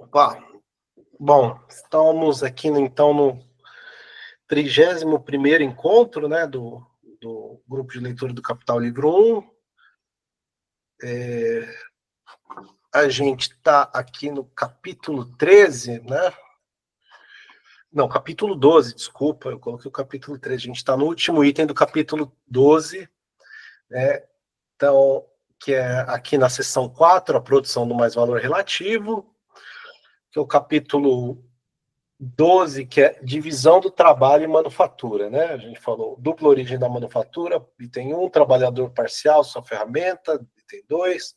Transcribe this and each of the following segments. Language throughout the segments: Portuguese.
Opa, bom, estamos aqui então no 31º encontro, né, do grupo de leitura do Capital Livro 1. A gente está aqui no capítulo 13, né? Não, capítulo 12, desculpa, eu coloquei o capítulo 13. A gente está no último item do capítulo 12, né? Então, que é aqui na seção 4, a produção do mais valor relativo, que é o capítulo 12, que é divisão do trabalho e manufatura, né? A gente falou dupla origem da manufatura, item 1, trabalhador parcial, sua ferramenta, item 2,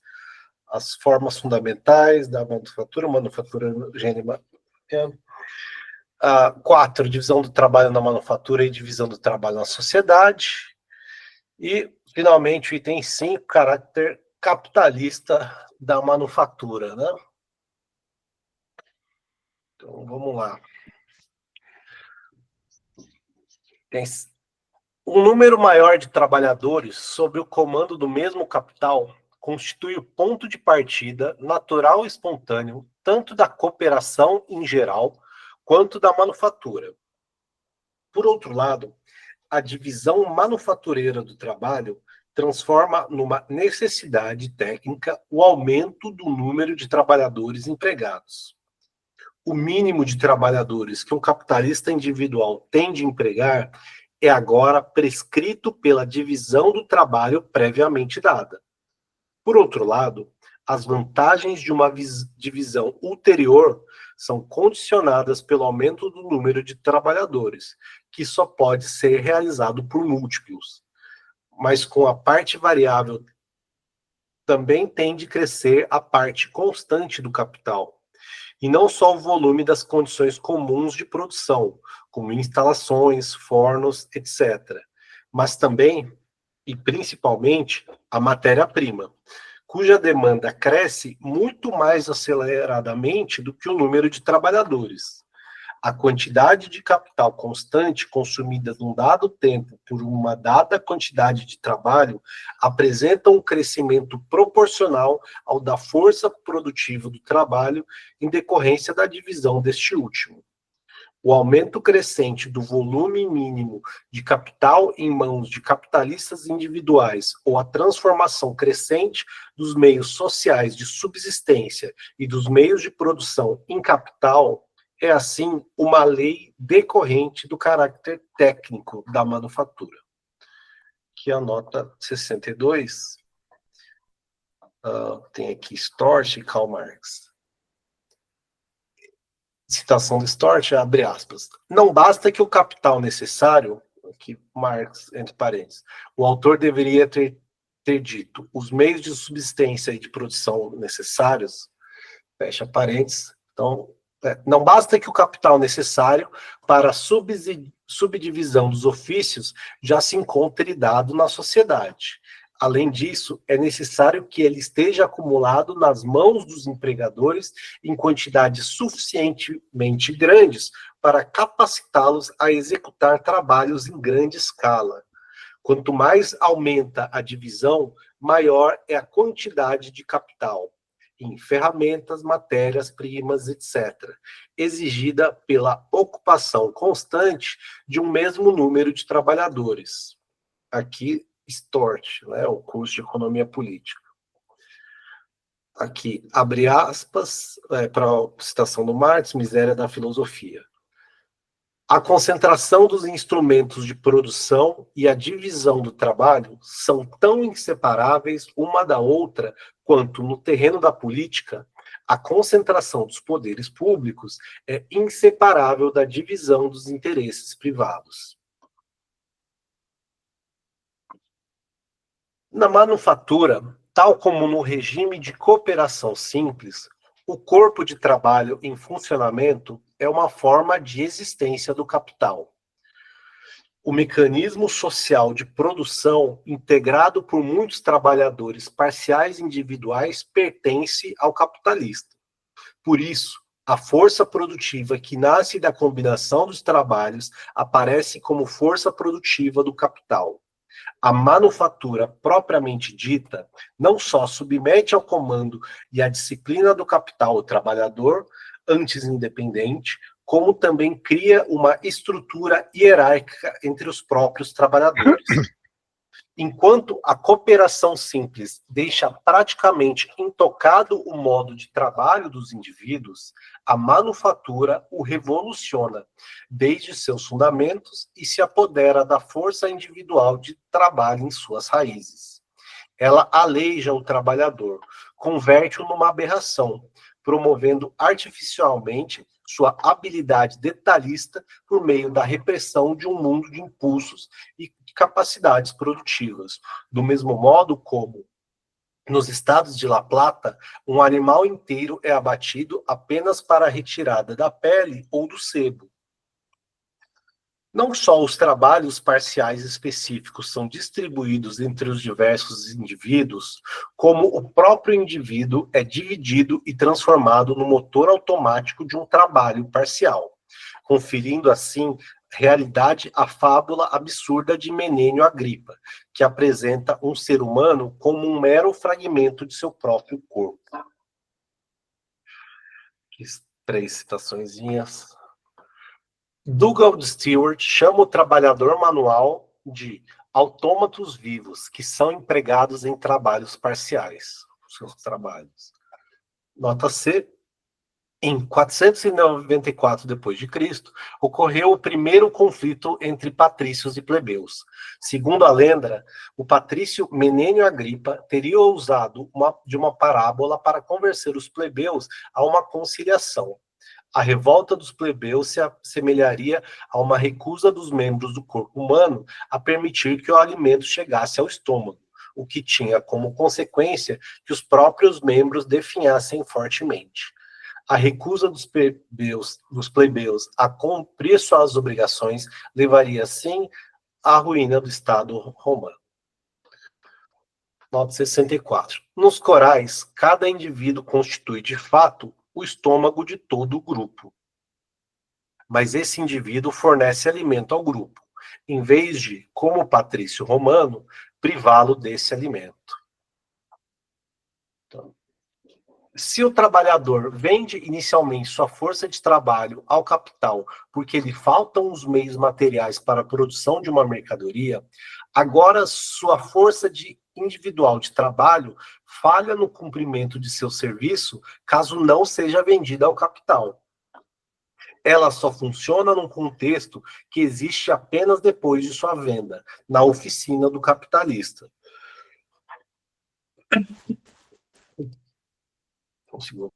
as formas fundamentais da manufatura gênero. 4, divisão do trabalho na manufatura e divisão do trabalho na sociedade. E, finalmente, o item 5, caráter capitalista da manufatura, né? Então, vamos lá. Tem um número maior de trabalhadores sob o comando do mesmo capital constitui o ponto de partida natural e espontâneo tanto da cooperação em geral quanto da manufatura. Por outro lado, a divisão manufatureira do trabalho transforma numa necessidade técnica o aumento do número de trabalhadores empregados. O mínimo de trabalhadores que um capitalista individual tem de empregar é agora prescrito pela divisão do trabalho previamente dada. Por outro lado, as vantagens de uma divisão ulterior são condicionadas pelo aumento do número de trabalhadores, que só pode ser realizado por múltiplos. Mas com a parte variável também tem de crescer a parte constante do capital, e não só o volume das condições comuns de produção, como instalações, fornos, etc., mas também, e principalmente, a matéria-prima, cuja demanda cresce muito mais aceleradamente do que o número de trabalhadores. A quantidade de capital constante consumida num dado tempo por uma dada quantidade de trabalho apresenta um crescimento proporcional ao da força produtiva do trabalho em decorrência da divisão deste último. O aumento crescente do volume mínimo de capital em mãos de capitalistas individuais ou a transformação crescente dos meios sociais de subsistência e dos meios de produção em capital é, assim, uma lei decorrente do caráter técnico da manufatura. Que a nota 62 tem aqui Storch e Karl Marx. Citação do Storch, abre aspas. Não basta que o capital necessário, aqui Marx, entre parênteses, o autor deveria ter dito, os meios de subsistência e de produção necessários, fecha parênteses, então, não basta que o capital necessário para a subdivisão dos ofícios já se encontre dado na sociedade. Além disso, é necessário que ele esteja acumulado nas mãos dos empregadores em quantidades suficientemente grandes para capacitá-los a executar trabalhos em grande escala. Quanto mais aumenta a divisão, maior é a quantidade de capital em ferramentas, matérias-primas, etc., exigida pela ocupação constante de um mesmo número de trabalhadores. Aqui, Storch, né, o curso de Economia Política. Aqui, abre aspas, para a citação do Marx, Miséria da Filosofia. A concentração dos instrumentos de produção e a divisão do trabalho são tão inseparáveis uma da outra quanto, no terreno da política, a concentração dos poderes públicos é inseparável da divisão dos interesses privados. Na manufatura, tal como no regime de cooperação simples, o corpo de trabalho em funcionamento é uma forma de existência do capital. O mecanismo social de produção, integrado por muitos trabalhadores parciais individuais, pertence ao capitalista. Por isso, a força produtiva que nasce da combinação dos trabalhos aparece como força produtiva do capital. A manufatura propriamente dita não só submete ao comando e à disciplina do capital o trabalhador, antes independente, como também cria uma estrutura hierárquica entre os próprios trabalhadores. Enquanto a cooperação simples deixa praticamente intocado o modo de trabalho dos indivíduos, a manufatura o revoluciona desde seus fundamentos e se apodera da força individual de trabalho em suas raízes. Ela aleija o trabalhador, converte-o numa aberração, promovendo artificialmente sua habilidade detalhista por meio da repressão de um mundo de impulsos e capacidades produtivas, do mesmo modo como, nos estados de La Plata, um animal inteiro é abatido apenas para a retirada da pele ou do sebo. Não só os trabalhos parciais específicos são distribuídos entre os diversos indivíduos, como o próprio indivíduo é dividido e transformado no motor automático de um trabalho parcial, conferindo assim realidade à fábula absurda de Menênio Agripa, que apresenta um ser humano como um mero fragmento de seu próprio corpo. Aqui, 3 citaçõezinhas. Douglas Stewart chama o trabalhador manual de autômatos vivos, que são empregados em trabalhos parciais, seus trabalhos. Nota C. Em 494 d.C., ocorreu o primeiro conflito entre patrícios e plebeus. Segundo a lenda, o patrício Menênio Agripa teria usado de uma parábola para convencer os plebeus a uma conciliação. A revolta dos plebeus se assemelharia a uma recusa dos membros do corpo humano a permitir que o alimento chegasse ao estômago, o que tinha como consequência que os próprios membros definhassem fortemente. A recusa dos plebeus a cumprir suas obrigações levaria, sim, à ruína do Estado romano. Nota 64. Nos corais, cada indivíduo constitui, de fato, o estômago de todo o grupo. Mas esse indivíduo fornece alimento ao grupo, em vez de, como o patrício romano, privá-lo desse alimento. Então, se o trabalhador vende inicialmente sua força de trabalho ao capital porque lhe faltam os meios materiais para a produção de uma mercadoria, agora sua força individual de trabalho falha no cumprimento de seu serviço caso não seja vendida ao capital. Ela só funciona num contexto que existe apenas depois de sua venda, na oficina do capitalista. Um segundo.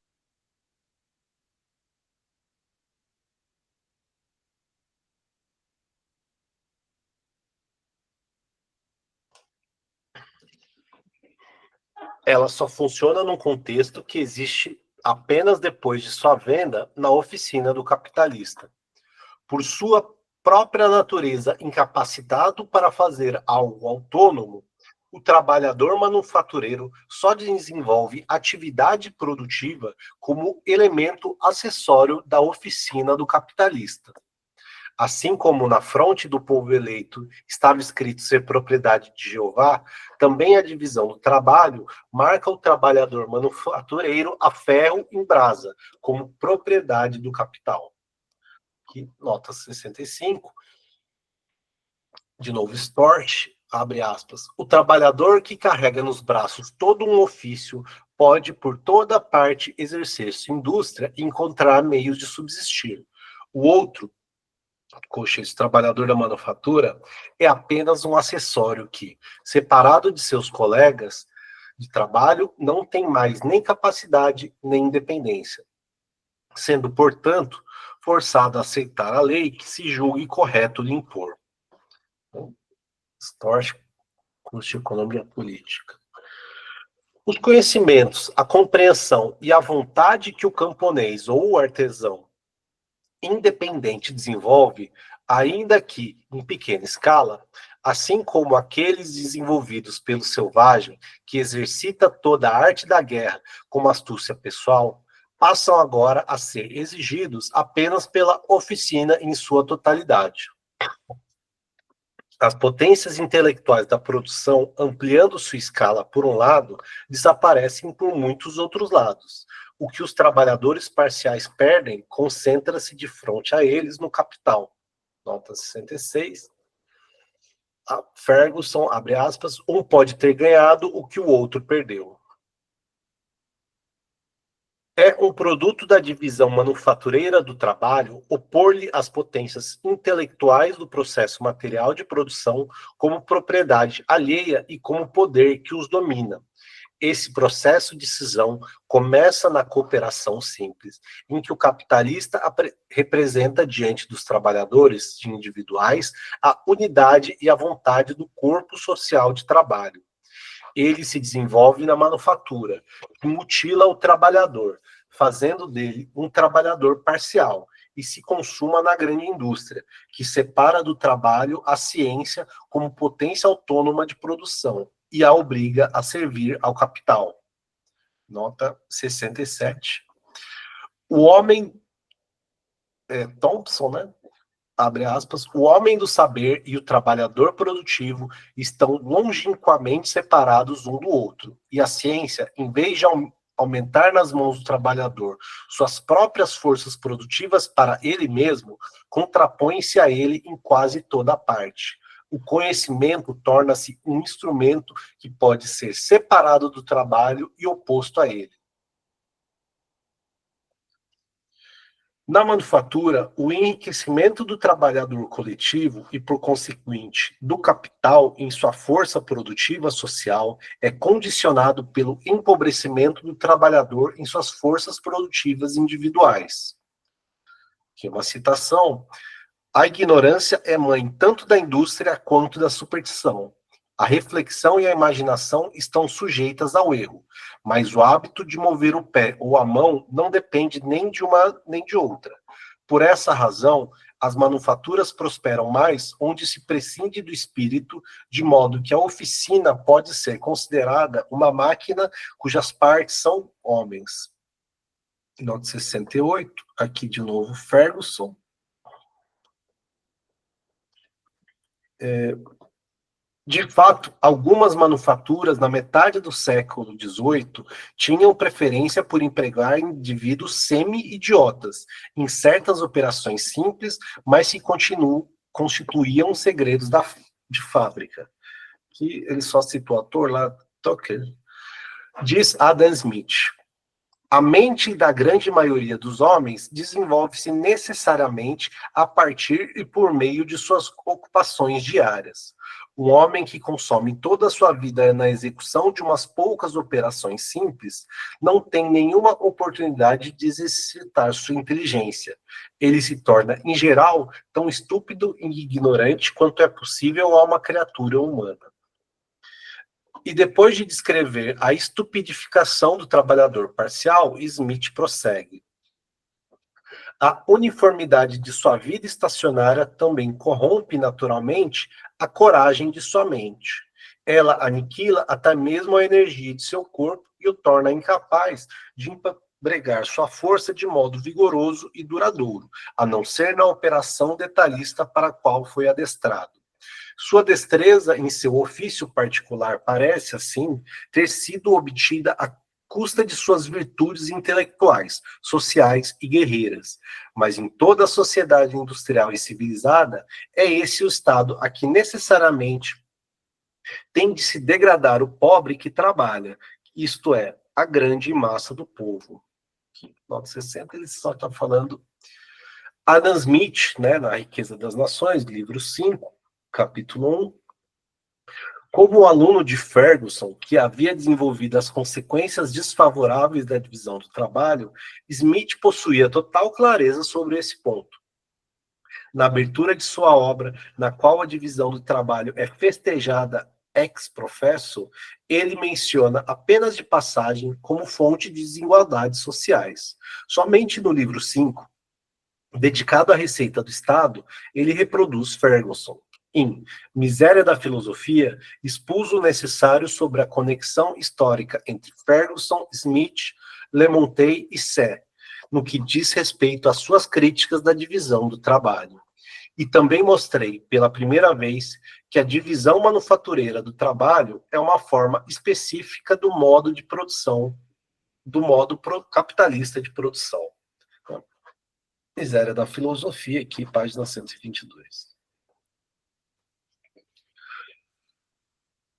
Ela só funciona num contexto que existe apenas depois de sua venda na oficina do capitalista. Por sua própria natureza incapacitado para fazer algo autônomo, o trabalhador manufatureiro só desenvolve atividade produtiva como elemento acessório da oficina do capitalista. Assim como na fronte do povo eleito estava escrito ser propriedade de Jeová, também a divisão do trabalho marca o trabalhador manufatureiro a ferro em brasa, como propriedade do capital. Aqui, nota 65. De novo, Stort, abre aspas. O trabalhador que carrega nos braços todo um ofício pode, por toda parte, exercer sua indústria e encontrar meios de subsistir. O outro, esse trabalhador da manufatura, é apenas um acessório que, separado de seus colegas de trabalho, não tem mais nem capacidade nem independência, sendo, portanto, forçado a aceitar a lei que se julgue correto lhe impor. Stort, curso de Economia Política. Os conhecimentos, a compreensão e a vontade que o camponês ou o artesão independente desenvolve, ainda que em pequena escala, assim como aqueles desenvolvidos pelo selvagem, que exercita toda a arte da guerra como astúcia pessoal, passam agora a ser exigidos apenas pela oficina em sua totalidade. As potências intelectuais da produção, ampliando sua escala por um lado, desaparecem por muitos outros lados. O que os trabalhadores parciais perdem concentra-se de frente a eles no capital. Nota 66. A Ferguson, abre aspas, um pode ter ganhado o que o outro perdeu. É um produto da divisão manufatureira do trabalho opor-lhe as potências intelectuais do processo material de produção como propriedade alheia e como poder que os domina. Esse processo de cisão começa na cooperação simples, em que o capitalista representa diante dos trabalhadores individuais a unidade e a vontade do corpo social de trabalho. Ele se desenvolve na manufatura, que mutila o trabalhador, fazendo dele um trabalhador parcial, e se consuma na grande indústria, que separa do trabalho a ciência como potência autônoma de produção e a obriga a servir ao capital. Nota 67. O homem, Thompson, né? Abre aspas, o homem do saber e o trabalhador produtivo estão longínquamente separados um do outro, e a ciência, em vez de aumentar nas mãos do trabalhador suas próprias forças produtivas para ele mesmo, contrapõe-se a ele em quase toda parte. O conhecimento torna-se um instrumento que pode ser separado do trabalho e oposto a ele. Na manufatura, o enriquecimento do trabalhador coletivo e, por conseguinte, do capital em sua força produtiva social é condicionado pelo empobrecimento do trabalhador em suas forças produtivas individuais. Aqui uma citação. A ignorância é mãe tanto da indústria quanto da superstição. A reflexão e a imaginação estão sujeitas ao erro, mas o hábito de mover o pé ou a mão não depende nem de uma nem de outra. Por essa razão, as manufaturas prosperam mais onde se prescinde do espírito, de modo que a oficina pode ser considerada uma máquina cujas partes são homens. Nota 68, aqui de novo Ferguson. De fato, algumas manufaturas, na metade do século XVIII, tinham preferência por empregar indivíduos semi-idiotas em certas operações simples, mas que constituíam segredos de fábrica. Que ele só citou o ator lá, Tucker. Diz Adam Smith. A mente da grande maioria dos homens desenvolve-se necessariamente a partir e por meio de suas ocupações diárias. Um homem que consome toda a sua vida na execução de umas poucas operações simples não tem nenhuma oportunidade de exercitar sua inteligência. Ele se torna, em geral, tão estúpido e ignorante quanto é possível a uma criatura humana. E depois de descrever a estupidificação do trabalhador parcial, Smith prossegue. A uniformidade de sua vida estacionária também corrompe naturalmente a coragem de sua mente. Ela aniquila até mesmo a energia de seu corpo e o torna incapaz de empregar sua força de modo vigoroso e duradouro, a não ser na operação detalhista para a qual foi adestrado. Sua destreza em seu ofício particular parece, assim, ter sido obtida à custa de suas virtudes intelectuais, sociais e guerreiras. Mas em toda a sociedade industrial e civilizada, é esse o estado a que necessariamente tem de se degradar o pobre que trabalha, isto é, a grande massa do povo. Nota 60, ele só está falando Adam Smith, né, na Riqueza das Nações, livro 5, capítulo 1. Como aluno de Ferguson, que havia desenvolvido as consequências desfavoráveis da divisão do trabalho, Smith possuía total clareza sobre esse ponto. Na abertura de sua obra, na qual a divisão do trabalho é festejada ex professo, ele menciona apenas de passagem como fonte de desigualdades sociais. Somente no livro 5, dedicado à receita do Estado, ele reproduz Ferguson. Em Miséria da Filosofia, expus o necessário sobre a conexão histórica entre Ferguson, Smith, Lemontey e Sé, no que diz respeito às suas críticas da divisão do trabalho. E também mostrei, pela primeira vez, que a divisão manufatureira do trabalho é uma forma específica do modo de produção, do modo capitalista de produção. Miséria da filosofia, aqui, página 122.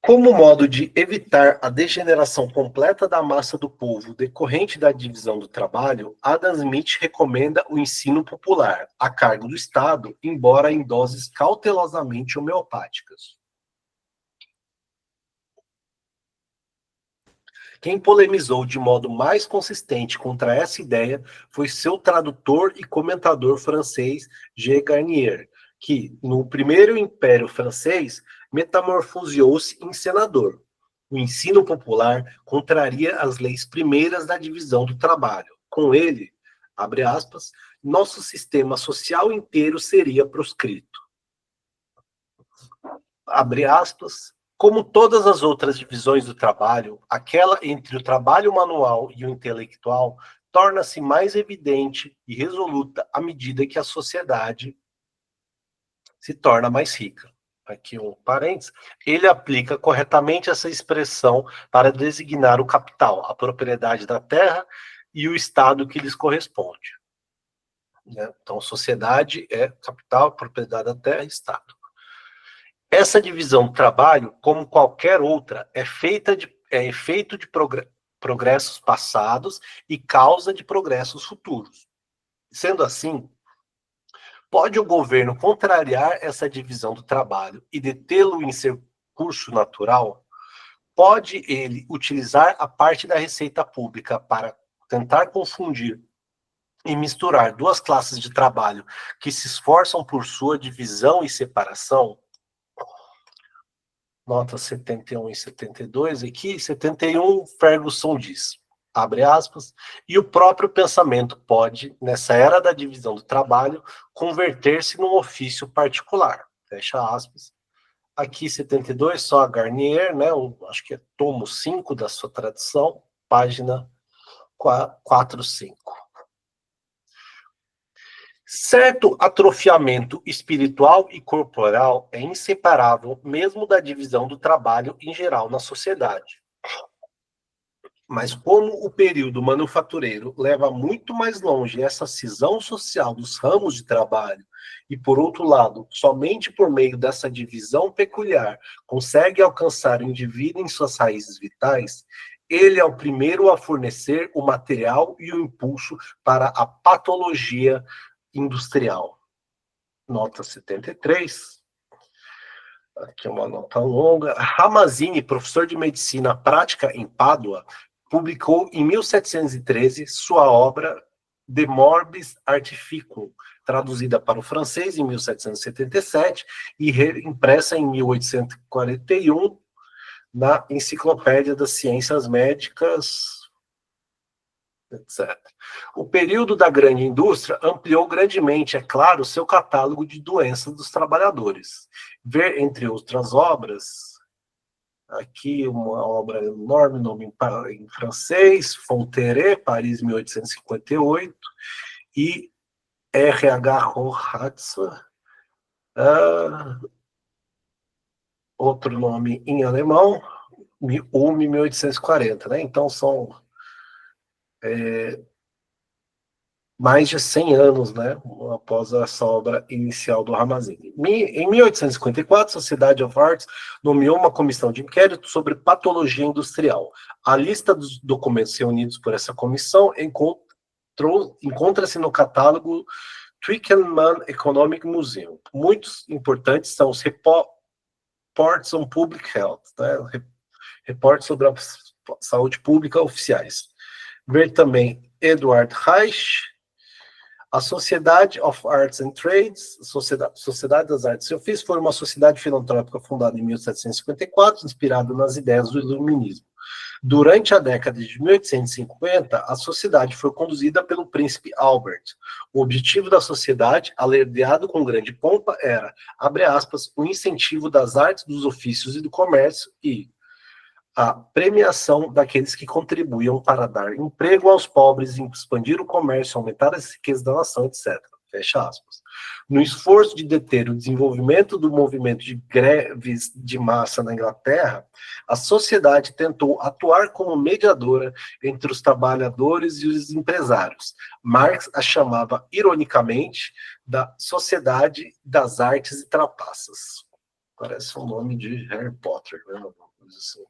Como modo de evitar a degeneração completa da massa do povo decorrente da divisão do trabalho, Adam Smith recomenda o ensino popular, a cargo do Estado, embora em doses cautelosamente homeopáticas. Quem polemizou de modo mais consistente contra essa ideia foi seu tradutor e comentador francês G. Garnier, que, no primeiro Império Francês, metamorfoseou-se em senador. O ensino popular contraria as leis primeiras da divisão do trabalho. Com ele, abre aspas, nosso sistema social inteiro seria proscrito. Abre aspas, como todas as outras divisões do trabalho, aquela entre o trabalho manual e o intelectual torna-se mais evidente e resoluta à medida que a sociedade se torna mais rica. Aqui um parênteses. Ele aplica corretamente essa expressão para designar o capital, a propriedade da terra e o estado que lhes corresponde. Então, sociedade é capital, propriedade da terra e estado. Essa divisão do trabalho, como qualquer outra, é efeito de progressos passados e causa de progressos futuros. Sendo assim, pode o governo contrariar essa divisão do trabalho e detê-lo em seu curso natural? Pode ele utilizar a parte da receita pública para tentar confundir e misturar duas classes de trabalho que se esforçam por sua divisão e separação? Nota 71 e 72, aqui, 71, Ferguson diz, abre aspas, e o próprio pensamento pode, nessa era da divisão do trabalho, converter-se num ofício particular, fecha aspas. Aqui, 72, só a Garnier, né, acho que é tomo 5 da sua tradução, página 45. Certo atrofiamento espiritual e corporal é inseparável mesmo da divisão do trabalho em geral na sociedade. Mas como o período manufatureiro leva muito mais longe essa cisão social dos ramos de trabalho e, por outro lado, somente por meio dessa divisão peculiar consegue alcançar o indivíduo em suas raízes vitais, ele é o primeiro a fornecer o material e o impulso para a patologia industrial. Nota 73. Aqui uma nota longa. Ramazzini, professor de medicina prática em Pádua, publicou em 1713 sua obra De Morbis Artificum, traduzida para o francês em 1777 e reimpressa em 1841 na Enciclopédia das Ciências Médicas, etc. O período da grande indústria ampliou grandemente, é claro, seu catálogo de doenças dos trabalhadores. Ver, entre outras obras, aqui uma obra enorme, nome em francês, Fonteré, Paris, 1858, e R.H. Hochhauser, outro nome em alemão, Ulm, 1840, né? Então são mais de 100 anos, né, após essa obra inicial do Ramazzini. Em 1854, a Society of Arts nomeou uma comissão de inquérito sobre patologia industrial. A lista dos documentos reunidos por essa comissão encontra-se no catálogo Twickenham Economic Museum. Muitos importantes são os Reports on Public Health, né, reportes sobre a saúde pública oficiais. Ver também Edward Reich, a Society of Arts and Trades, Sociedade das Artes e Ofícios, foi uma sociedade filantrópica fundada em 1754, inspirada nas ideias do iluminismo. Durante a década de 1850, a sociedade foi conduzida pelo príncipe Albert. O objetivo da sociedade, alardeado com grande pompa, era, abre aspas, o incentivo das artes, dos ofícios e do comércio e a premiação daqueles que contribuíam para dar emprego aos pobres, expandir o comércio, aumentar as riquezas da nação, etc. fecha aspas. No esforço de deter o desenvolvimento do movimento de greves de massa na Inglaterra, a sociedade tentou atuar como mediadora entre os trabalhadores e os empresários. Marx a chamava, ironicamente, da Sociedade das Artes e Trapaças. Parece um nome de Harry Potter, né? Uma coisa assim.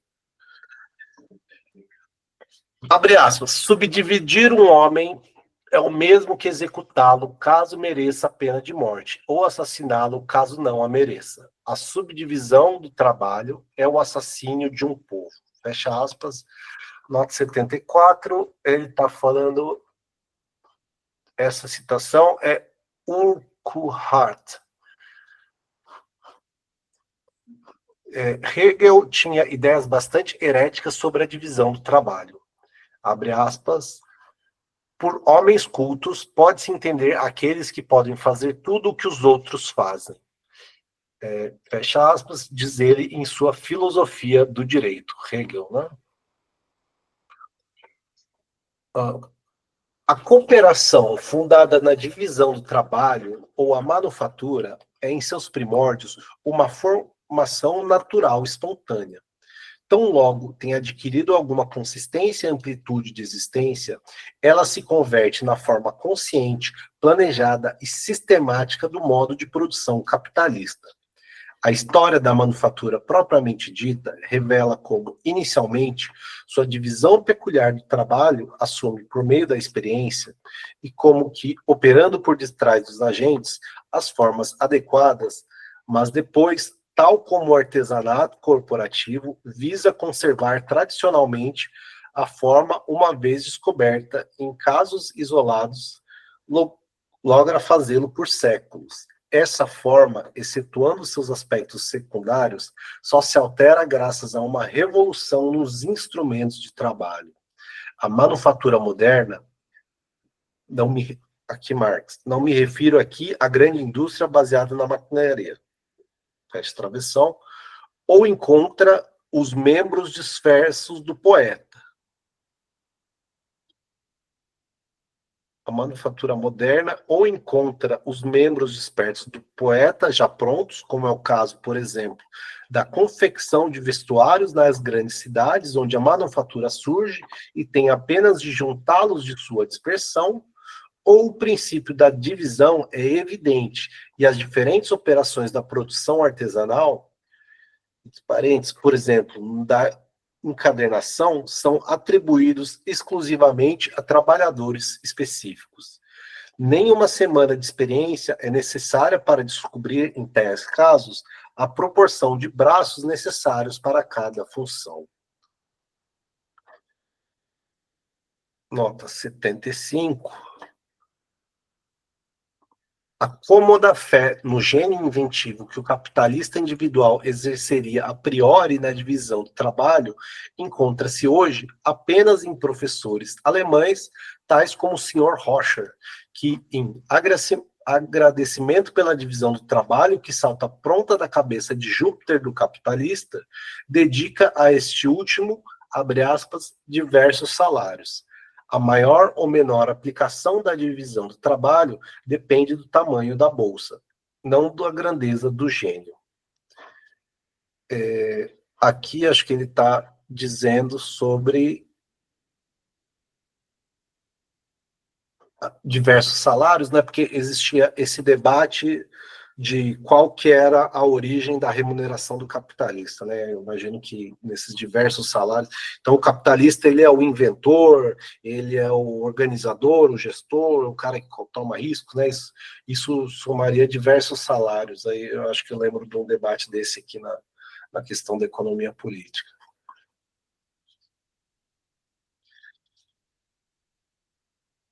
Abre aspas. Subdividir um homem é o mesmo que executá-lo caso mereça a pena de morte, ou assassiná-lo caso não a mereça. A subdivisão do trabalho é o assassínio de um povo. Fecha aspas. Nota 74, ele está falando, essa citação é Urquhart. Hegel tinha ideias bastante heréticas sobre a divisão do trabalho. Abre aspas. Por homens cultos, pode-se entender aqueles que podem fazer tudo o que os outros fazem. Fecha aspas, diz ele em sua filosofia do direito, Hegel, né? A cooperação fundada na divisão do trabalho ou a manufatura é, em seus primórdios, uma formação natural, espontânea. Tão logo tem adquirido alguma consistência e amplitude de existência, ela se converte na forma consciente, planejada e sistemática do modo de produção capitalista. A história da manufatura propriamente dita revela como, inicialmente, sua divisão peculiar do trabalho assume por meio da experiência e como que, operando por detrás dos agentes, as formas adequadas, mas depois, tal como o artesanato corporativo, visa conservar tradicionalmente a forma uma vez descoberta, em casos isolados, logra fazê-lo por séculos. Essa forma, excetuando seus aspectos secundários, só se altera graças a uma revolução nos instrumentos de trabalho. A manufatura moderna, aqui Marx, não me refiro aqui à grande indústria baseada na maquinaria, fecha travessão, ou encontra os membros dispersos do poeta. A manufatura moderna ou encontra os membros dispersos do poeta já prontos, como é o caso, por exemplo, da confecção de vestuários nas grandes cidades, onde a manufatura surge e tem apenas de juntá-los de sua dispersão, ou o princípio da divisão é evidente e as diferentes operações da produção artesanal, parentes, por exemplo, da encadernação, são atribuídos exclusivamente a trabalhadores específicos. Nenhuma semana de experiência é necessária para descobrir, em tais casos, a proporção de braços necessários para cada função. Nota 75. A cômoda fé no gênio inventivo que o capitalista individual exerceria a priori na divisão do trabalho encontra-se hoje apenas em professores alemães, tais como o Sr. Roscher, que, em agradecimento pela divisão do trabalho que salta pronta da cabeça de Júpiter do capitalista, dedica a este último, abre aspas, diversos salários. A maior ou menor aplicação da divisão do trabalho depende do tamanho da bolsa, não da grandeza do gênio. Aqui acho que ele está dizendo sobre diversos salários, né? Porque existia esse debate de qual que era a origem da remuneração do capitalista, né? Eu imagino que nesses diversos salários, então o capitalista ele é o inventor, ele é o organizador, o gestor, o cara que toma riscos, né? Isso somaria diversos salários. Aí eu acho que eu lembro de um debate desse aqui na questão da economia política.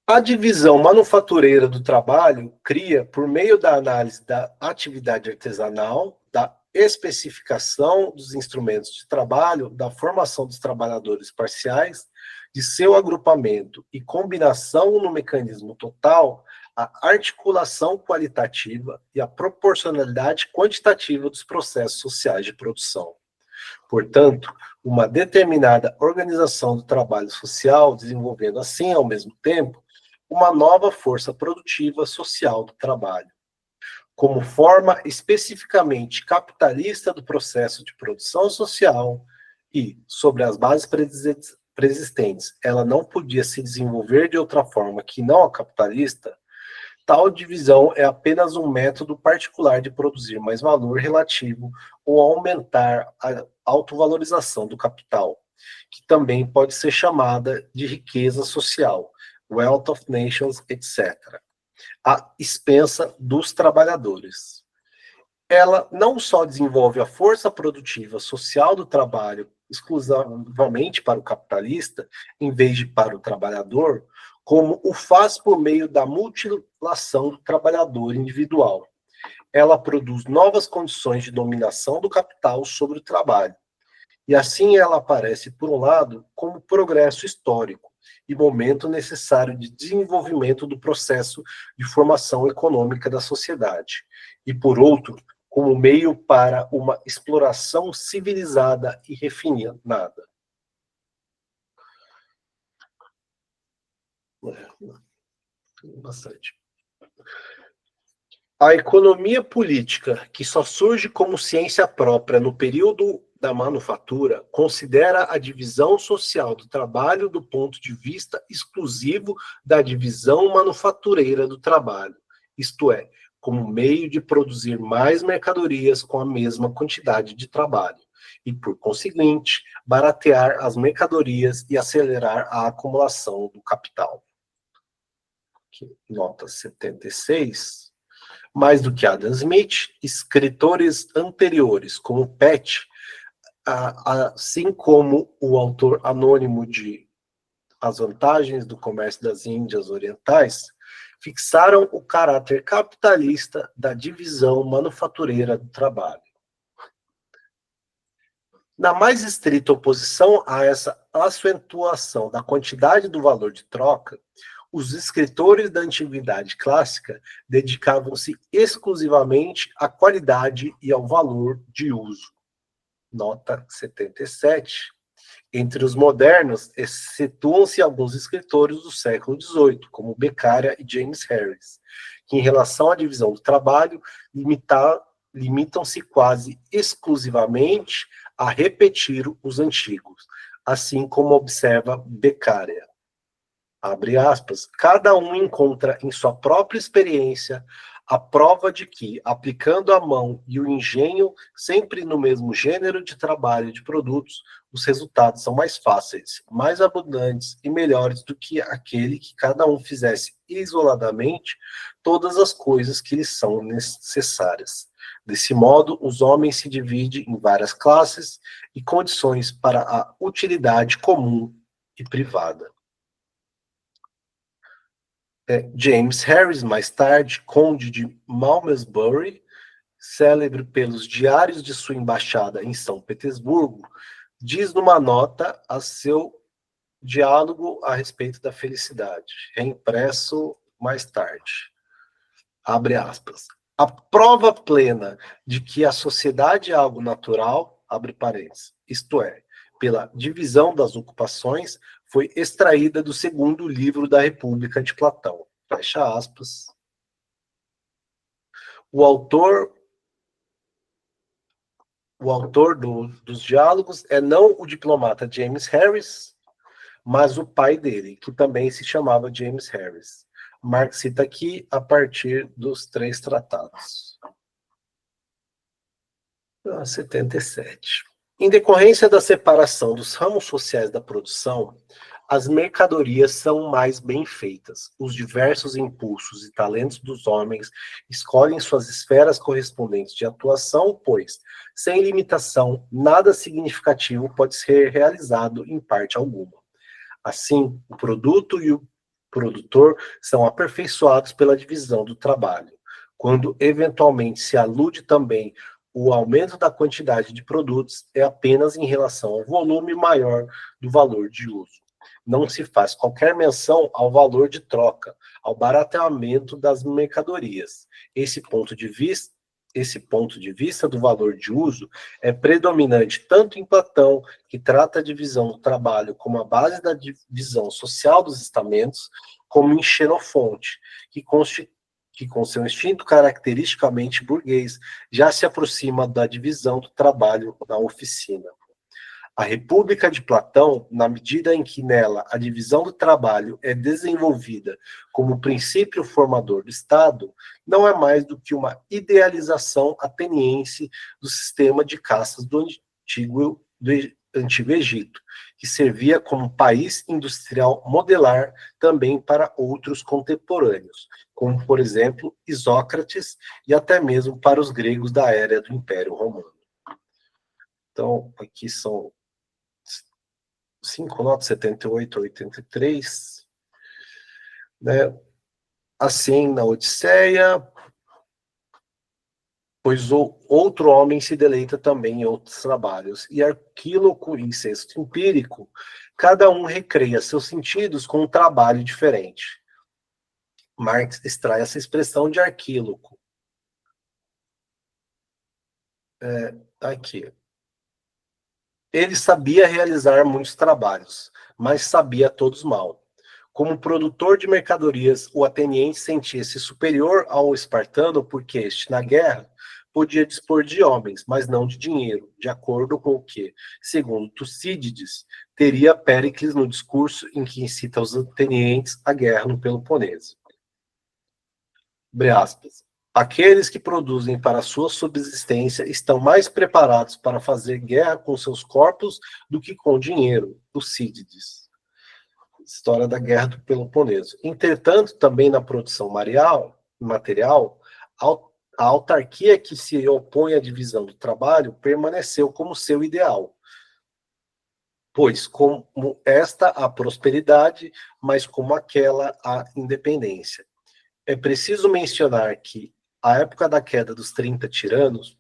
A divisão manufatureira do trabalho cria, por meio da análise da atividade artesanal, da especificação dos instrumentos de trabalho, da formação dos trabalhadores parciais, de seu agrupamento e combinação no mecanismo total, a articulação qualitativa e a proporcionalidade quantitativa dos processos sociais de produção. Portanto, uma determinada organização do trabalho social, desenvolvendo assim, ao mesmo tempo, uma nova força produtiva social do trabalho, como forma especificamente capitalista do processo de produção social e, sobre as bases preexistentes, ela não podia se desenvolver de outra forma que não a capitalista, tal divisão é apenas um método particular de produzir mais valor relativo ou aumentar a autovalorização do capital, que também pode ser chamada de riqueza social, wealth of nations, etc., à expensa dos trabalhadores. Ela não só desenvolve a força produtiva social do trabalho exclusivamente para o capitalista, em vez de para o trabalhador, como o faz por meio da mutilação do trabalhador individual. Ela produz novas condições de dominação do capital sobre o trabalho. E assim ela aparece, por um lado, como progresso histórico e momento necessário de desenvolvimento do processo de formação econômica da sociedade, e por outro, como meio para uma exploração civilizada e refinada. Bastante. A economia política, que só surge como ciência própria no período da manufatura, considera a divisão social do trabalho do ponto de vista exclusivo da divisão manufatureira do trabalho, isto é, como meio de produzir mais mercadorias com a mesma quantidade de trabalho, e, por conseguinte, baratear as mercadorias e acelerar a acumulação do capital. Aqui, nota 76. Mais do que Adam Smith, escritores anteriores, como Pett, assim como o autor anônimo de As Vantagens do Comércio das Índias Orientais, fixaram o caráter capitalista da divisão manufatureira do trabalho. Na mais estrita oposição a essa acentuação da quantidade do valor de troca, os escritores da antiguidade clássica dedicavam-se exclusivamente à qualidade e ao valor de uso. Nota 77. Entre os modernos, excetuam-se alguns escritores do século XVIII, como Beccaria e James Harris, que, em relação à divisão do trabalho, limitam-se quase exclusivamente a repetir os antigos, assim como observa Beccaria. Abre aspas, cada um encontra em sua própria experiência a prova de que, aplicando a mão e o engenho sempre no mesmo gênero de trabalho e de produtos, os resultados são mais fáceis, mais abundantes e melhores do que aquele que cada um fizesse isoladamente todas as coisas que lhes são necessárias. Desse modo, os homens se dividem em várias classes e condições para a utilidade comum e privada. James Harris, mais tarde, conde de Malmesbury, célebre pelos diários de sua embaixada em São Petersburgo, diz numa nota a seu diálogo a respeito da felicidade, reimpresso mais tarde. Abre aspas. A prova plena de que a sociedade é algo natural, abre parênteses, isto é, pela divisão das ocupações, foi extraída do segundo livro da República de Platão. Fecha aspas. O autor dos diálogos é não o diplomata James Harris, mas o pai dele, que também se chamava James Harris. Marx cita aqui a partir dos 3 tratados. 77. Em decorrência da separação dos ramos sociais da produção, as mercadorias são mais bem feitas. Os diversos impulsos e talentos dos homens escolhem suas esferas correspondentes de atuação, pois, sem limitação, nada significativo pode ser realizado em parte alguma. Assim, o produto e o produtor são aperfeiçoados pela divisão do trabalho. Quando eventualmente se alude também o aumento da quantidade de produtos, é apenas em relação ao volume maior do valor de uso. Não se faz qualquer menção ao valor de troca, ao barateamento das mercadorias. Esse ponto de vista Esse ponto de vista do valor de uso é predominante tanto em Platão, que trata a divisão do trabalho como a base da divisão social dos estamentos, como em Xenofonte, que com seu instinto caracteristicamente burguês, já se aproxima da divisão do trabalho na oficina. A República de Platão, na medida em que nela a divisão do trabalho é desenvolvida como princípio formador do Estado, não é mais do que uma idealização ateniense do sistema de castas do Antigo Egito, que servia como país industrial modelar também para outros contemporâneos, como, por exemplo, Isócrates e até mesmo para os gregos da era do Império Romano. Então, aqui são 5 notas, 78 a 83, né? Assim, na Odisseia, pois outro homem se deleita também em outros trabalhos, e Arquíloco e Sexto Empírico, cada um recreia seus sentidos com um trabalho diferente. Marx extrai essa expressão de Arquíloco. Aqui. Ele sabia realizar muitos trabalhos, mas sabia todos mal. Como produtor de mercadorias, o ateniense sentia-se superior ao espartano porque este, na guerra, podia dispor de homens, mas não de dinheiro, de acordo com o que, segundo Tucídides, teria Péricles no discurso em que incita os atenienses à guerra no Peloponeso. Abre aspas. Aqueles que produzem para sua subsistência estão mais preparados para fazer guerra com seus corpos do que com dinheiro, Tucídides. História da Guerra do Peloponeso. Entretanto, também na produção material, a autarquia que se opõe à divisão do trabalho permaneceu como seu ideal. Pois, como esta a prosperidade, mas como aquela a independência. É preciso mencionar que, à época da queda dos 30 tiranos,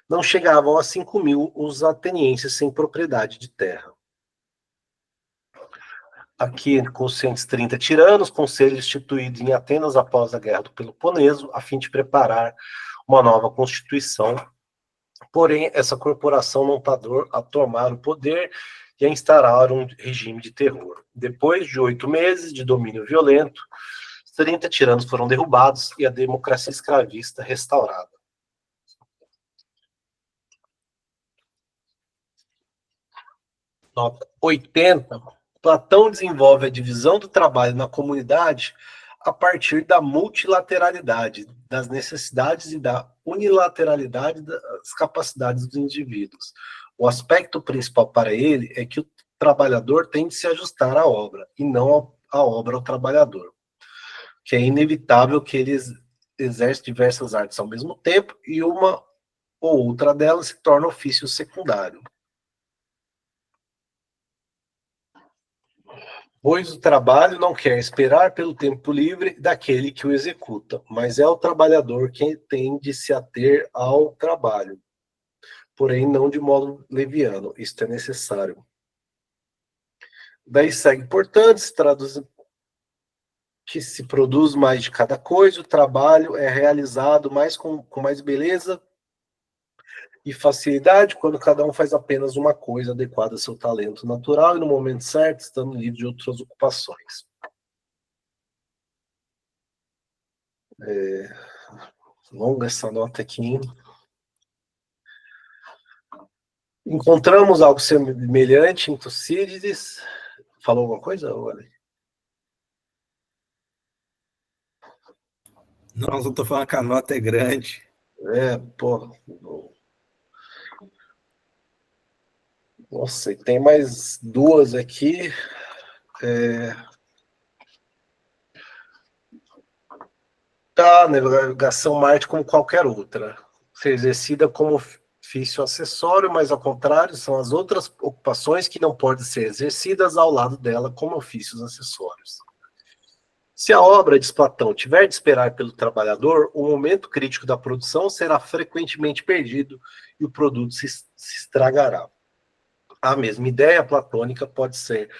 não chegavam a 5.000 os atenienses sem propriedade de terra. Aqui, com os 130 tiranos, conselho instituído em Atenas após a Guerra do Peloponeso, a fim de preparar uma nova constituição. Porém, essa corporação não tardou a tomar o poder e a instaurar um regime de terror. Depois de 8 meses de domínio violento, 30 tiranos foram derrubados e a democracia escravista restaurada. Nota 80. Platão desenvolve a divisão do trabalho na comunidade a partir da multilateralidade, das necessidades e da unilateralidade das capacidades dos indivíduos. O aspecto principal para ele é que o trabalhador tem de se ajustar à obra, e não a obra ao trabalhador, que é inevitável que ele exerce diversas artes ao mesmo tempo e uma ou outra delas se torna ofício secundário. Pois o trabalho não quer esperar pelo tempo livre daquele que o executa, mas é o trabalhador quem tem de se ater ao trabalho, porém não de modo leviano, isto é necessário. Daí segue, portanto, se traduz que se produz mais de cada coisa, o trabalho é realizado mais com mais beleza e facilidade quando cada um faz apenas uma coisa adequada ao seu talento natural e no momento certo, estando livre de outras ocupações. Longa essa nota aqui, hein? Encontramos algo semelhante em Tucídides. Falou alguma coisa, Wally? Não, eu tô falando que a nota é grande. Pô. Nossa, e tem mais duas aqui. A navegação Marte como qualquer outra. Ser exercida como ofício acessório, mas ao contrário, são as outras ocupações que não podem ser exercidas ao lado dela como ofícios acessórios. Se a obra, diz Platão, tiver de esperar pelo trabalhador, o momento crítico da produção será frequentemente perdido e o produto se estragará. A mesma ideia platônica pode ser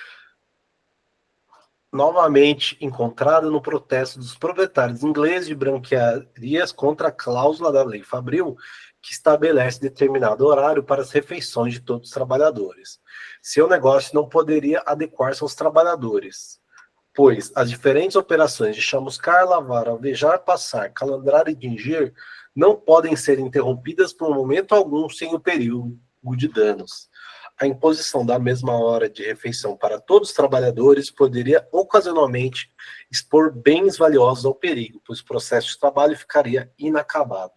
novamente encontrada no protesto dos proprietários ingleses de branquearias contra a cláusula da Lei Fabril, que estabelece determinado horário para as refeições de todos os trabalhadores. Seu negócio não poderia adequar-se aos trabalhadores, pois as diferentes operações de chamuscar, lavar, alvejar, passar, calandrar e tingir não podem ser interrompidas por momento algum sem o período de danos. A imposição da mesma hora de refeição para todos os trabalhadores poderia ocasionalmente expor bens valiosos ao perigo, pois o processo de trabalho ficaria inacabado.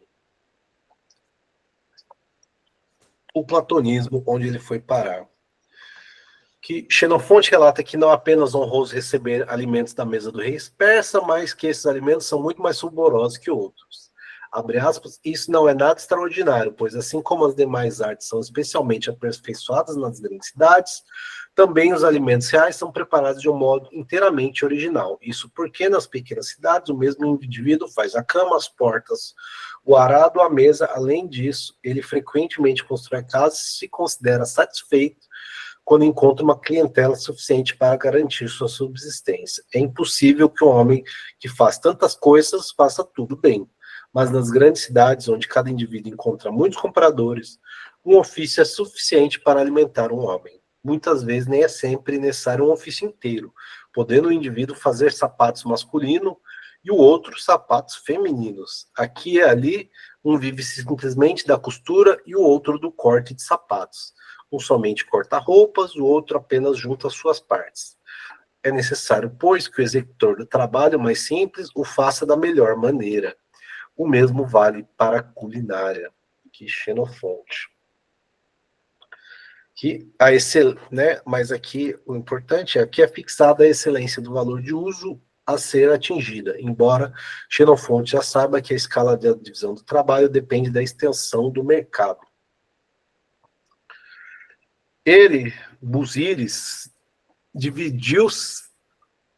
O platonismo, onde ele foi parar. Que Xenofonte relata que não apenas honroso receber alimentos da mesa do rei persa, mas que esses alimentos são muito mais saborosos que outros. Abre aspas, isso não é nada extraordinário, pois assim como as demais artes são especialmente aperfeiçoadas nas grandes cidades, também os alimentos reais são preparados de um modo inteiramente original. Isso porque nas pequenas cidades o mesmo indivíduo faz a cama, as portas, o arado, a mesa. Além disso, ele frequentemente constrói casas e se considera satisfeito quando encontra uma clientela suficiente para garantir sua subsistência. É impossível que um homem que faz tantas coisas faça tudo bem. Mas nas grandes cidades, onde cada indivíduo encontra muitos compradores, um ofício é suficiente para alimentar um homem. Muitas vezes nem é sempre necessário um ofício inteiro, podendo o indivíduo fazer sapatos masculinos e o outro sapatos femininos. Aqui e ali, um vive simplesmente da costura e o outro do corte de sapatos. Um somente corta roupas, o outro apenas junta as suas partes. É necessário, pois, que o executor do trabalho mais simples o faça da melhor maneira. O mesmo vale para a culinária, que Xenofonte. Que a né? Mas aqui o importante é que é fixada a excelência do valor de uso a ser atingida, embora Xenofonte já saiba que a escala de divisão do trabalho depende da extensão do mercado. Ele, Busíris, dividiu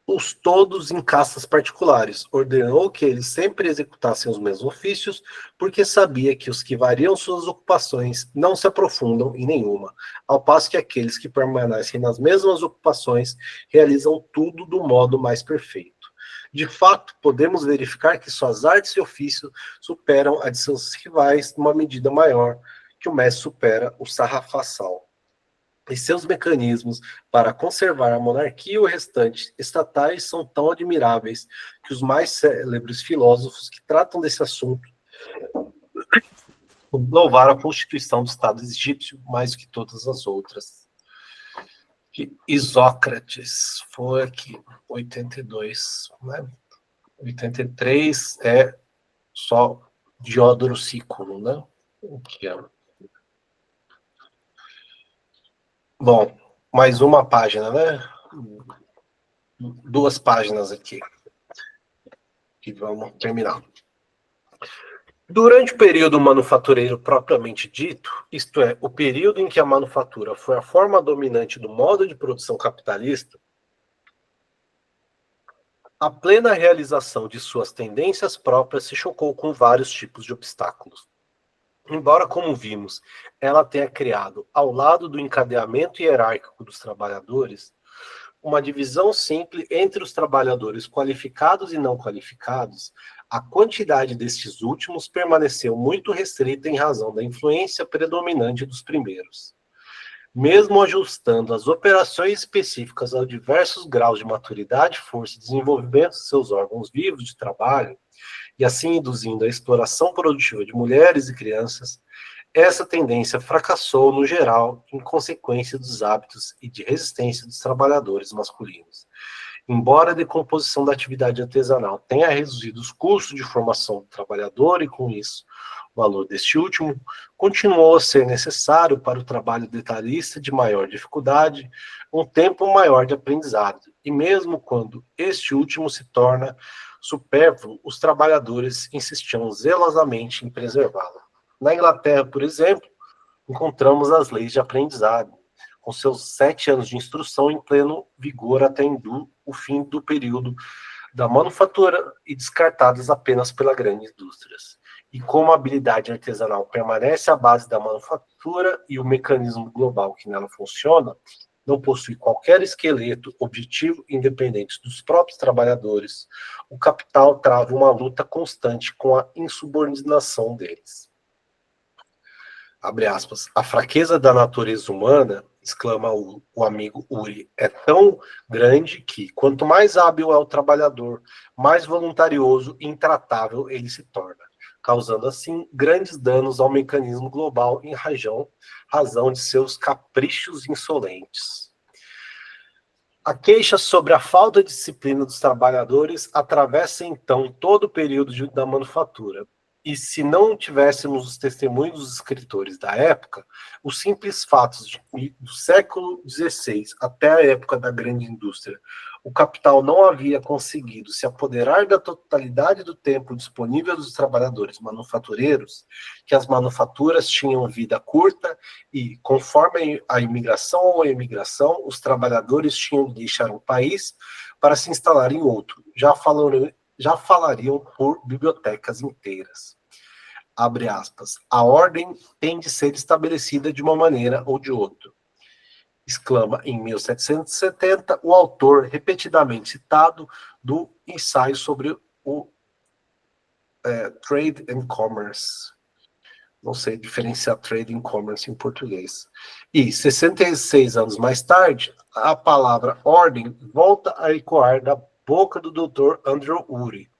os todos em castas particulares. Ordenou que eles sempre executassem os mesmos ofícios, porque sabia que os que variam suas ocupações não se aprofundam em nenhuma, ao passo que aqueles que permanecem nas mesmas ocupações realizam tudo do modo mais perfeito. De fato, podemos verificar que suas artes e ofícios superam a de seus rivais numa medida maior que o mestre supera o sarrafaçal. E seus mecanismos para conservar a monarquia e o restante estatais são tão admiráveis que os mais célebres filósofos que tratam desse assunto louvaram a constituição do Estado egípcio mais do que todas as outras. Isócrates foi aqui, 82, né? 83 é só Diodoro Sículo, né? Que é. Bom, mais uma página, né? 2 páginas aqui. E vamos terminar. Durante o período manufatureiro propriamente dito, isto é, o período em que a manufatura foi a forma dominante do modo de produção capitalista, a plena realização de suas tendências próprias se chocou com vários tipos de obstáculos. Embora, como vimos, ela tenha criado, ao lado do encadeamento hierárquico dos trabalhadores, uma divisão simples entre os trabalhadores qualificados e não qualificados, a quantidade destes últimos permaneceu muito restrita em razão da influência predominante dos primeiros. Mesmo ajustando as operações específicas aos diversos graus de maturidade, força e desenvolvimento de seus órgãos vivos de trabalho, e assim induzindo a exploração produtiva de mulheres e crianças, essa tendência fracassou no geral em consequência dos hábitos e de resistência dos trabalhadores masculinos. Embora a decomposição da atividade artesanal tenha reduzido os custos de formação do trabalhador e, com isso, o valor deste último, continuou a ser necessário para o trabalho detalhista de maior dificuldade um tempo maior de aprendizado, e mesmo quando este último se torna supérfluo, os trabalhadores insistiam zelosamente em preservá-lo. Na Inglaterra, por exemplo, encontramos as leis de aprendizado, com seus 7 anos de instrução em pleno vigor até o fim do período da manufatura e descartadas apenas pelas grandes indústrias. E como a habilidade artesanal permanece à base da manufatura e o mecanismo global que nela funciona, não possui qualquer esqueleto objetivo independente dos próprios trabalhadores, o capital trava uma luta constante com a insubordinação deles. Abre aspas. A fraqueza da natureza humana, exclama o amigo Uri, é tão grande que, quanto mais hábil é o trabalhador, mais voluntarioso e intratável ele se torna, causando assim grandes danos ao mecanismo global em razão de seus caprichos insolentes. A queixa sobre a falta de disciplina dos trabalhadores atravessa então todo o período da manufatura. E se não tivéssemos os testemunhos dos escritores da época, os simples fatos do século XVI até a época da grande indústria, o capital não havia conseguido se apoderar da totalidade do tempo disponível dos trabalhadores manufatureiros, que as manufaturas tinham vida curta e, conforme a imigração ou a emigração, os trabalhadores tinham de deixar um país para se instalar em outro. Já falariam por bibliotecas inteiras. Abre aspas. A ordem tem de ser estabelecida de uma maneira ou de outra, exclama em 1770 o autor repetidamente citado do ensaio sobre o Trade and Commerce. Não sei diferenciar Trade and Commerce em português. E 66 anos mais tarde, a palavra ordem volta a ecoar da boca do Dr. Andrew Uri,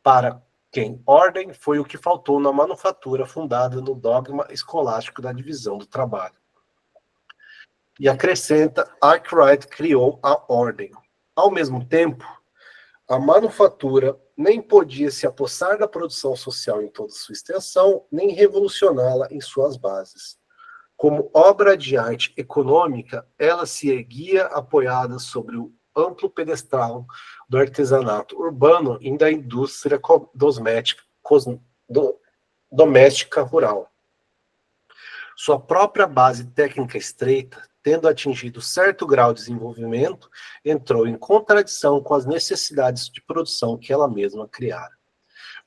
para quem ordem foi o que faltou na manufatura fundada no dogma escolástico da divisão do trabalho. E acrescenta, Arkwright criou a ordem. Ao mesmo tempo, a manufatura nem podia se apossar da produção social em toda sua extensão, nem revolucioná-la em suas bases. Como obra de arte econômica, ela se erguia apoiada sobre o amplo pedestal do artesanato urbano e da indústria doméstica rural. Sua própria base técnica estreita, tendo atingido certo grau de desenvolvimento, entrou em contradição com as necessidades de produção que ela mesma criara.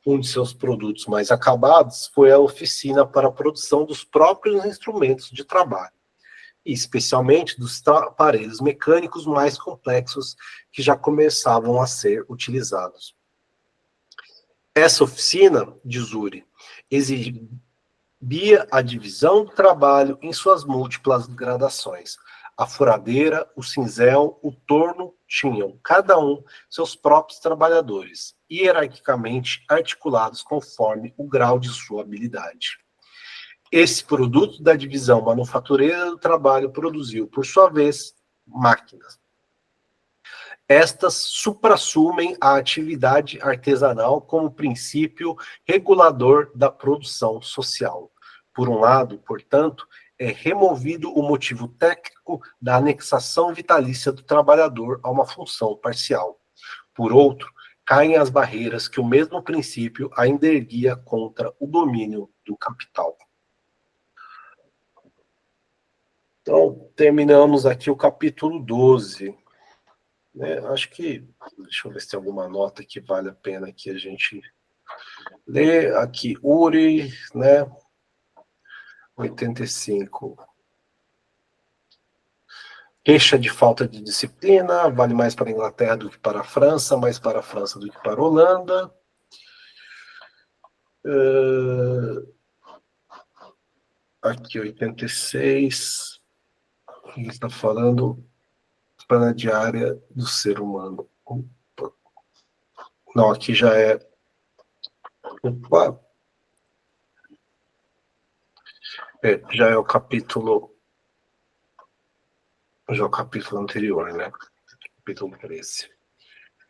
Um de seus produtos mais acabados foi a oficina para a produção dos próprios instrumentos de trabalho, e especialmente dos aparelhos mecânicos mais complexos que já começavam a ser utilizados. Essa oficina, diz Uri, exibia a divisão do trabalho em suas múltiplas gradações. A furadeira, o cinzel, o torno tinham, cada um, seus próprios trabalhadores, hierarquicamente articulados conforme o grau de sua habilidade. Esse produto da divisão manufatureira do trabalho produziu, por sua vez, máquinas. Estas suprassumem a atividade artesanal como princípio regulador da produção social. Por um lado, portanto, é removido o motivo técnico da anexação vitalícia do trabalhador a uma função parcial. Por outro, caem as barreiras que o mesmo princípio ainda erguia contra o domínio do capital. Então, terminamos aqui o capítulo 12. Acho que, deixa eu ver se tem alguma nota que vale a pena que a gente lê. Aqui, Uri, 85. Queixa de falta de disciplina, vale mais para a Inglaterra do que para a França, mais para a França do que para a Holanda. Aqui, 86. Ele está falando para a diária do ser humano. Opa. Não, aqui já é. Opa. Já é o capítulo. Já é o capítulo anterior, né? Capítulo 13.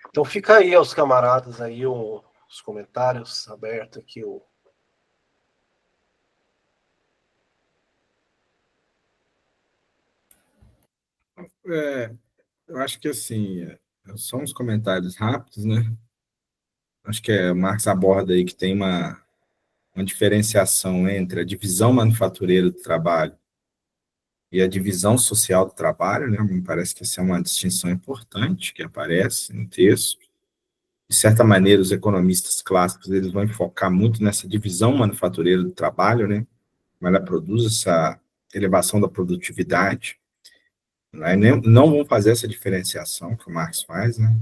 Então fica aí aos camaradas aí os comentários abertos aqui. Eu acho que assim, são uns comentários rápidos, né? Acho que o Marx aborda aí que tem uma diferenciação entre a divisão manufatureira do trabalho e a divisão social do trabalho, né? Me parece que essa é uma distinção importante que aparece no texto. De certa maneira, os economistas clássicos eles vão focar muito nessa divisão manufatureira do trabalho, né? Mas ela produz essa elevação da produtividade. Né? Não vão fazer essa diferenciação que o Marx faz, né?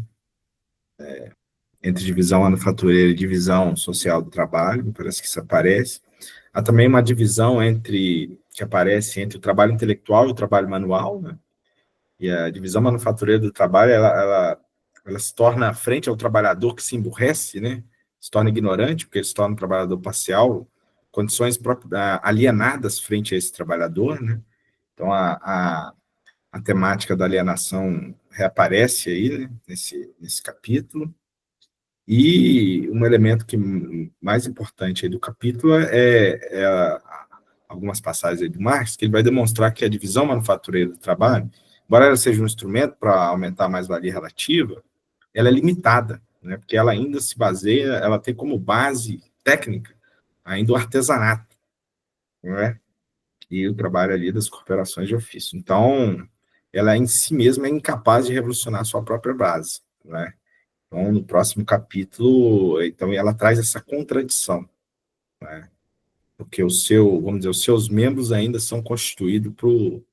Entre divisão manufatureira e divisão social do trabalho, parece que isso aparece. Há também uma divisão que aparece entre o trabalho intelectual e o trabalho manual, né? E a divisão manufatureira do trabalho, ela se torna frente ao trabalhador que se emburrece, né? Se torna ignorante, porque ele se torna um trabalhador parcial, condições alienadas frente a esse trabalhador, né? Então, a temática da alienação reaparece aí, né? Nesse capítulo. E um elemento que mais importante aí do capítulo algumas passagens aí do Marx, que ele vai demonstrar que a divisão manufatureira do trabalho, embora ela seja um instrumento para aumentar a mais-valia relativa, ela é limitada, né? Porque ela ainda se baseia, ela tem como base técnica ainda o artesanato, não é? E o trabalho ali das corporações de ofício. Então, ela em si mesma é incapaz de revolucionar a sua própria base, né? Então, no próximo capítulo, então, ela traz essa contradição, né? Porque vamos dizer, os seus membros ainda são constituídos por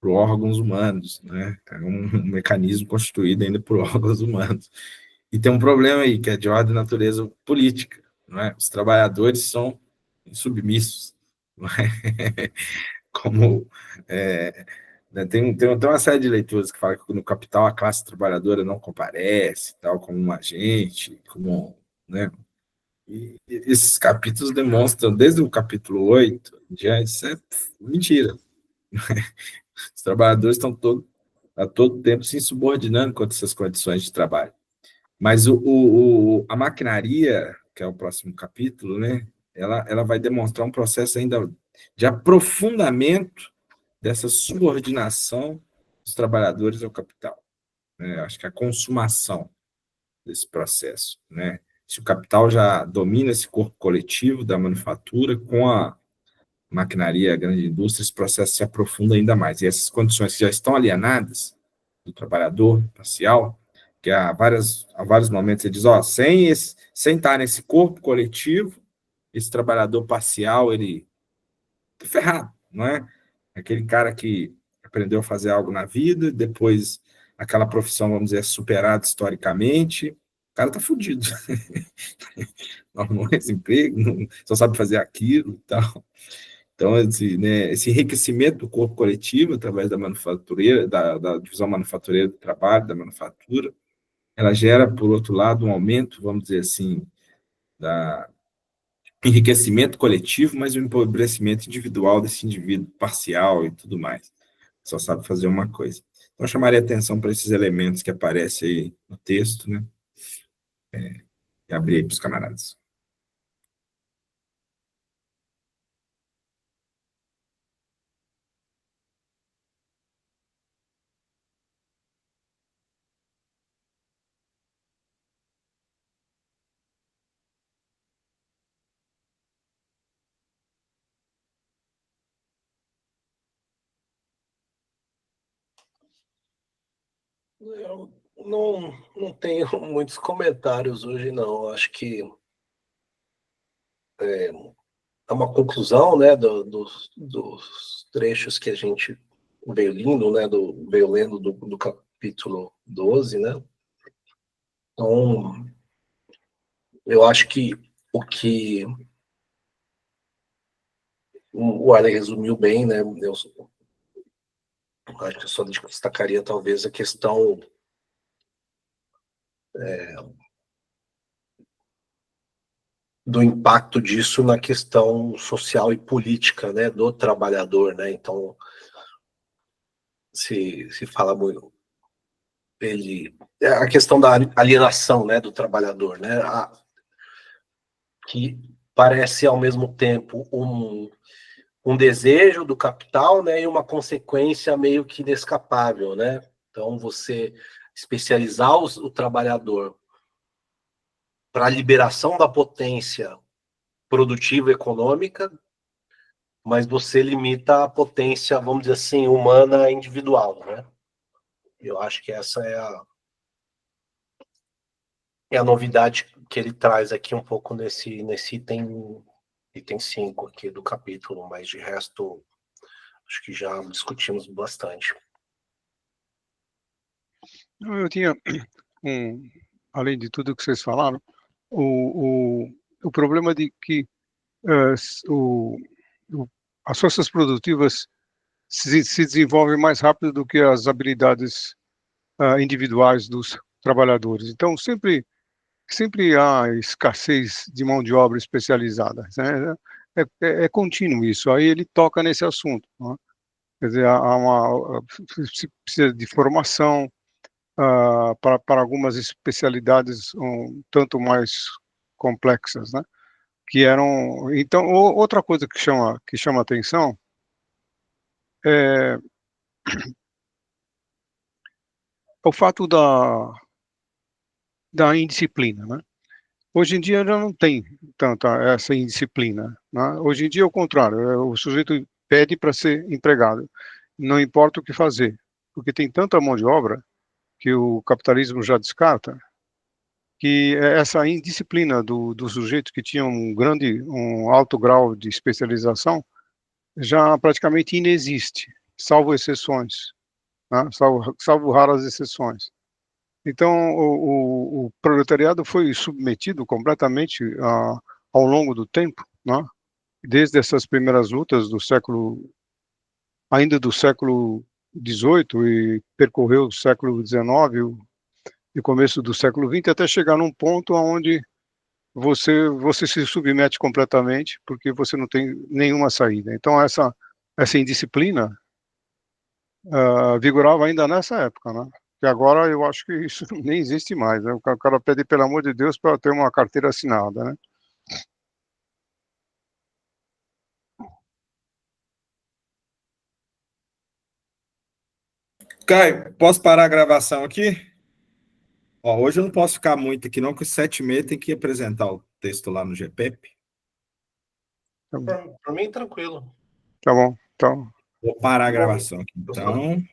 órgãos humanos, né? É um mecanismo constituído ainda por órgãos humanos. E tem um problema aí, que é de ordem de natureza política, não é? Os trabalhadores são submissos, não é? Como né, tem uma série de leituras que falam que no Capital a classe trabalhadora não comparece, tal, como um agente, como, né? E esses capítulos demonstram, desde o capítulo 8 em diante, isso é mentira. Os trabalhadores estão a todo tempo se insubordinando contra essas condições de trabalho. Mas a maquinaria, que é o próximo capítulo, né, ela vai demonstrar um processo ainda de aprofundamento dessa subordinação dos trabalhadores ao capital. Né? Acho que a consumação desse processo. Né? Se o capital já domina esse corpo coletivo da manufatura, com a maquinaria, a grande indústria, esse processo se aprofunda ainda mais. E essas condições que já estão alienadas do trabalhador parcial, que há vários momentos ele diz, sem estar nesse corpo coletivo, esse trabalhador parcial, ele tá ferrado, não é? Aquele cara que aprendeu a fazer algo na vida, depois aquela profissão, vamos dizer, é superada historicamente, o cara tá fudido. Não arrumou esse emprego, só sabe fazer aquilo e tal. Então, esse enriquecimento do corpo coletivo, através da manufatureira, da divisão manufatureira do trabalho, da manufatura, ela gera, por outro lado, um aumento, vamos dizer assim, da enriquecimento coletivo, mas um empobrecimento individual desse indivíduo parcial e tudo mais. Só sabe fazer uma coisa. Então, eu chamaria atenção para esses elementos que aparecem aí no texto, né? E abrir aí para os camaradas. Eu não tenho muitos comentários hoje, não. Acho que é uma conclusão, né, dos trechos que a gente veio lendo, né, veio lendo do capítulo 12, né? Então, eu acho que o que o Arley resumiu bem, né? Eu acho que eu só destacaria talvez a questão do impacto disso na questão social e política, né, do trabalhador, né? Então, se fala muito a questão da alienação, né, do trabalhador, né, que parece ao mesmo tempo um desejo do capital, né, e uma consequência meio que inescapável, né? Então, você especializar o trabalhador para a liberação da potência produtiva e econômica, mas você limita a potência, vamos dizer assim, humana individual, né? Eu acho que essa é a novidade que ele traz aqui um pouco nesse item 5 aqui do capítulo, mas de resto Acho que já discutimos bastante. Eu tinha, além de tudo que vocês falaram, o problema de que as forças produtivas se desenvolvem mais rápido do que as habilidades individuais dos trabalhadores. Então, sempre há escassez de mão de obra especializada, né? É contínuo isso. Aí ele toca nesse assunto, né? Quer dizer, se precisa de formação para algumas especialidades tanto mais complexas, né? Que eram. Então, outra coisa que chama atenção é o fato da indisciplina, né? Hoje em dia já não tem tanta essa indisciplina, né? Hoje em dia é o contrário, o sujeito pede para ser empregado, não importa o que fazer, porque tem tanta mão de obra que o capitalismo já descarta, que essa indisciplina do sujeito que tinha um alto grau de especialização já praticamente inexiste, salvo exceções, né? Salvo raras exceções. Então, o proletariado foi submetido completamente ao longo do tempo, né? Desde essas primeiras lutas ainda do século XVIII, e percorreu o século XIX e começo do século XX, até chegar num ponto onde você se submete completamente, porque você não tem nenhuma saída. Então, essa indisciplina vigorava ainda nessa época, né? Que agora eu acho que isso nem existe mais, né? O cara pede, pelo amor de Deus, para ter uma carteira assinada, né? Caio, posso parar a gravação aqui? Ó, hoje eu não posso ficar muito aqui, não, porque 7h30 tem que apresentar o texto lá no GPEP. Tá bom, Por mim, tranquilo. tá bom. Então, Vou parar a gravação aqui, então.